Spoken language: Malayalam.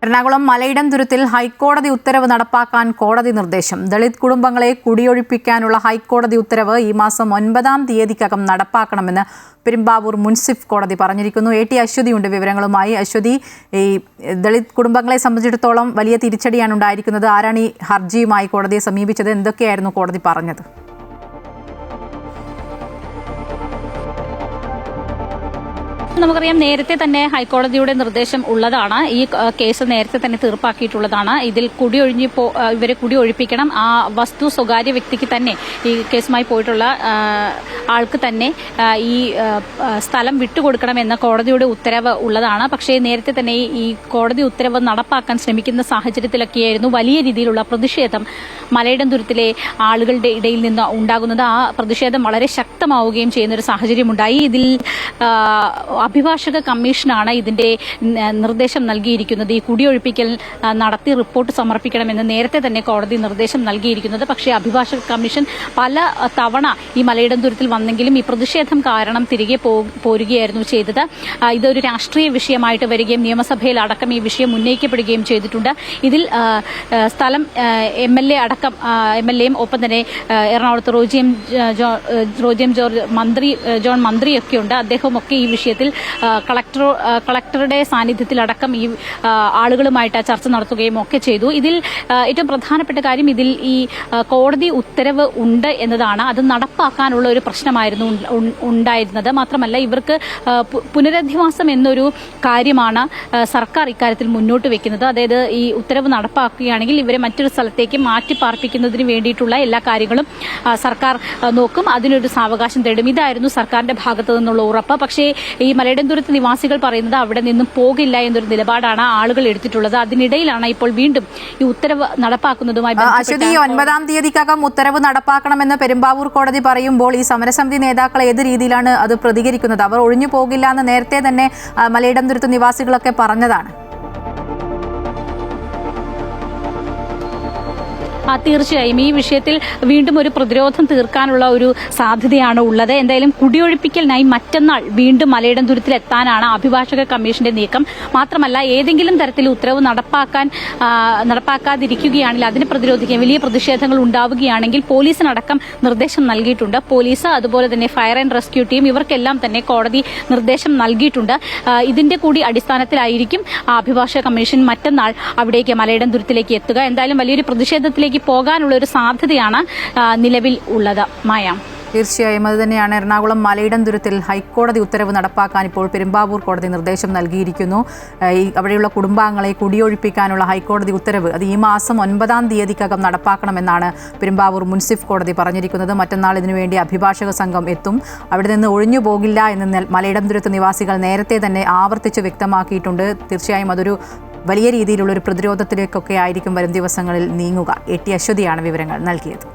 എറണാകുളം മലയിടംതുരുത്തിൽ ഹൈക്കോടതി ഉത്തരവ് നടപ്പാക്കാൻ കോടതി നിർദ്ദേശം. ദളിത് കുടുംബങ്ങളെ കുടിയൊഴിപ്പിക്കാനുള്ള ഹൈക്കോടതി ഉത്തരവ് ഈ മാസം 9-ാം തീയതിക്കകം നടപ്പാക്കണമെന്ന് പെരുമ്പാവൂർ മുൻസിഫ് കോടതി പറഞ്ഞിരിക്കുന്നു. എ ടി അശ്വതിയുണ്ട് വിവരങ്ങളുമായി. അശ്വതി, ഈ ദളിത് കുടുംബങ്ങളെ സംബന്ധിച്ചിടത്തോളം വലിയ തിരിച്ചടിയാണ് ഉണ്ടായിരിക്കുന്നത്. ആരാണ് ഈ ഹർജിയുമായി കോടതിയെ സമീപിച്ചത്? എന്തൊക്കെയായിരുന്നു കോടതി പറഞ്ഞത്? നമുക്കറിയാം, നേരത്തെ തന്നെ ഹൈക്കോടതിയുടെ നിർദ്ദേശം ഉള്ളതാണ്. ഈ കേസ് നേരത്തെ തന്നെ തീർപ്പാക്കിയിട്ടുള്ളതാണ്. ഇതിൽ ഇവരെ കുടിയൊഴിപ്പിക്കണം. ആ വസ്തു സ്വകാര്യ വ്യക്തിക്ക് തന്നെ, ഈ കേസുമായി പോയിട്ടുള്ള ആൾക്ക് തന്നെ ഈ സ്ഥലം വിട്ടുകൊടുക്കണമെന്ന കോടതിയുടെ ഉത്തരവ് ഉള്ളതാണ്. പക്ഷേ നേരത്തെ തന്നെ ഈ കോടതി ഉത്തരവ് നടപ്പാക്കാൻ ശ്രമിക്കുന്ന സാഹചര്യത്തിലൊക്കെയായിരുന്നു വലിയ രീതിയിലുള്ള പ്രതിഷേധം മലയിടംതുരുത്തിലെ ആളുകളുടെ ഇടയിൽ നിന്ന് ഉണ്ടാകുന്നത്. ആ പ്രതിഷേധം വളരെ ശക്തമാവുകയും ചെയ്യുന്നൊരു സാഹചര്യമുണ്ടായി. ഇതിൽ അഭിഭാഷക കമ്മീഷനാണ് ഇതിന്റെ നിർദ്ദേശം നൽകിയിരിക്കുന്നത്. ഈ കുടിയൊഴിപ്പിക്കൽ നടത്തി റിപ്പോർട്ട് സമർപ്പിക്കണമെന്ന് നേരത്തെ തന്നെ കോടതി നിർദ്ദേശം നൽകിയിരിക്കുന്നത്. പക്ഷേ അഭിഭാഷക കമ്മീഷൻ പല തവണ ഈ മലയിടംതുരുത്തിൽ വന്നെങ്കിലും ഈ പ്രതിഷേധം കാരണം തിരികെ പോരുകയായിരുന്നു ചെയ്തത്. ഇതൊരു രാഷ്ട്രീയ വിഷയമായിട്ട് വരികയും നിയമസഭയിൽ അടക്കം ഈ വിഷയം ഉന്നയിക്കപ്പെടുകയും ചെയ്തിട്ടുണ്ട്. ഇതിൽ സ്ഥലം എം.എൽ.എ. അടക്കം എം.എൽ.എയും ഒപ്പം തന്നെ എറണാകുളത്ത് റോജിയം ജോൺ മന്ത്രിയൊക്കെയുണ്ട്. അദ്ദേഹമൊക്കെ ഈ വിഷയത്തിൽ കളക്ടറുടെ സാന്നിധ്യത്തിലടക്കം ഈ ആളുകളുമായിട്ട് ചർച്ച നടത്തുകയും ഒക്കെ ചെയ്തു. ഇതിൽ ഏറ്റവും പ്രധാനപ്പെട്ട കാര്യം, ഇതിൽ ഈ കോടതി ഉത്തരവ് ഉണ്ട് എന്നതാണ്. അത് നടപ്പാക്കാനുള്ള ഒരു പ്രശ്നമായിരുന്നു ഉണ്ടായിരുന്നത്. മാത്രമല്ല, ഇവർക്ക് പുനരധിവാസം എന്നൊരു കാര്യമാണ് സർക്കാർ ഇക്കാര്യത്തിൽ മുന്നോട്ട് വെക്കുന്നത്. അതായത് ഈ ഉത്തരവ് നടപ്പാക്കുകയാണെങ്കിൽ ഇവരെ മറ്റൊരു സ്ഥലത്തേക്ക് മാറ്റി പാർപ്പിക്കുന്നതിന് വേണ്ടിയിട്ടുള്ള എല്ലാ കാര്യങ്ങളും സർക്കാർ നോക്കും. അതിനൊരു സാവകാശം തേടും. ഇതായിരുന്നു സർക്കാരിന്റെ ഭാഗത്തു നിന്നുള്ള ഉറപ്പ്. പക്ഷേ ഈ മലയിടംതുരുത്ത് നിവാസികൾ പറയുന്നത് അവിടെ നിന്നും പോകില്ല എന്നൊരു നിലപാടാണ് ആളുകൾ എടുത്തിട്ടുള്ളത്. അതിനിടയിലാണ് ഇപ്പോൾ വീണ്ടും ഈ ഉത്തരവ് നടപ്പാക്കുന്നതുമായി ബന്ധപ്പെട്ട് 9-ാം തീയതിക്കകം ഉത്തരവ് നടപ്പാക്കണമെന്ന് പെരുമ്പാവൂർ കോടതി പറയുമ്പോൾ ഈ സമരസമിതി നേതാക്കൾ ഏത് രീതിയിലാണ് അത് പ്രതികരിക്കുന്നത്? അവർ ഒഴിഞ്ഞു പോകില്ല എന്ന് നേരത്തെ തന്നെ മലയിടംതുരുത്ത് നിവാസികളൊക്കെ പറഞ്ഞതാണ്. തീർച്ചയായും ഈ വിഷയത്തിൽ വീണ്ടും ഒരു പ്രതിരോധം തീർക്കാനുള്ള ഒരു സാധ്യതയാണ് ഉള്ളത്. എന്തായാലും കുടിയൊഴിപ്പിക്കലിനായി മറ്റന്നാൾ വീണ്ടും മലയിടംതുരുത്തിൽ എത്താനാണ് അഭിഭാഷക കമ്മീഷന്റെ നീക്കം. മാത്രമല്ല, ഏതെങ്കിലും തരത്തിൽ ഉത്തരവ് നടപ്പാക്കാതിരിക്കുകയാണെങ്കിൽ അതിനെ പ്രതിരോധിക്കാൻ വലിയ പ്രതിഷേധങ്ങൾ ഉണ്ടാവുകയാണെങ്കിൽ പോലീസിനടക്കം നിർദ്ദേശം നൽകിയിട്ടുണ്ട്. പോലീസ്, അതുപോലെ തന്നെ ഫയർ ആൻഡ് റെസ്ക്യൂ ടീം, ഇവർക്കെല്ലാം തന്നെ കോടതി നിർദ്ദേശം നൽകിയിട്ടുണ്ട്. ഇതിന്റെ കൂടി അടിസ്ഥാനത്തിലായിരിക്കും അഭിഭാഷക കമ്മീഷൻ മറ്റന്നാൾ അവിടേക്ക് മലയിടംതുരുത്തിലേക്ക് എത്തുക. എന്തായാലും വലിയൊരു പ്രതിഷേധത്തിലേക്ക് പോകാനുള്ള ഒരു സാധ്യതയാണ് നിലവിൽ ഉള്ളത്. മായ, തീർച്ചയായും അത് തന്നെയാണ്. എറണാകുളം മലയിടംതുരുത്തിൽ ഹൈക്കോടതി ഉത്തരവ് നടപ്പാക്കാൻ ഇപ്പോൾ പെരുമ്പാവൂർ കോടതി നിർദ്ദേശം നൽകിയിരിക്കുന്നു. അവിടെയുള്ള കുടുംബാംഗങ്ങളെ കുടിയൊഴിപ്പിക്കാനുള്ള ഹൈക്കോടതി ഉത്തരവ് അത് ഈ മാസം 9-ാം തീയതിക്കകം നടപ്പാക്കണമെന്നാണ് പെരുമ്പാവൂർ മുൻസിഫ് കോടതി പറഞ്ഞിരിക്കുന്നത്. മറ്റന്നാൾ ഇതിനുവേണ്ടി അഭിഭാഷക സംഘം എത്തും. അവിടെ നിന്ന് ഒഴിഞ്ഞു പോകില്ല എന്ന് മലയിടംതുരുത്ത് നിവാസികൾ നേരത്തെ തന്നെ ആവർത്തിച്ച് വ്യക്തമാക്കിയിട്ടുണ്ട്. തീർച്ചയായും അതൊരു വലിയ രീതിയിലുള്ള ഒരു പ്രതിരോധത്തിലേക്കൊക്കെ ആയിരിക്കും വരും ദിവസങ്ങളിൽ നീങ്ങുക. എ ടി അശ്വതിയാണ് വിവരങ്ങൾ നൽകിയത്.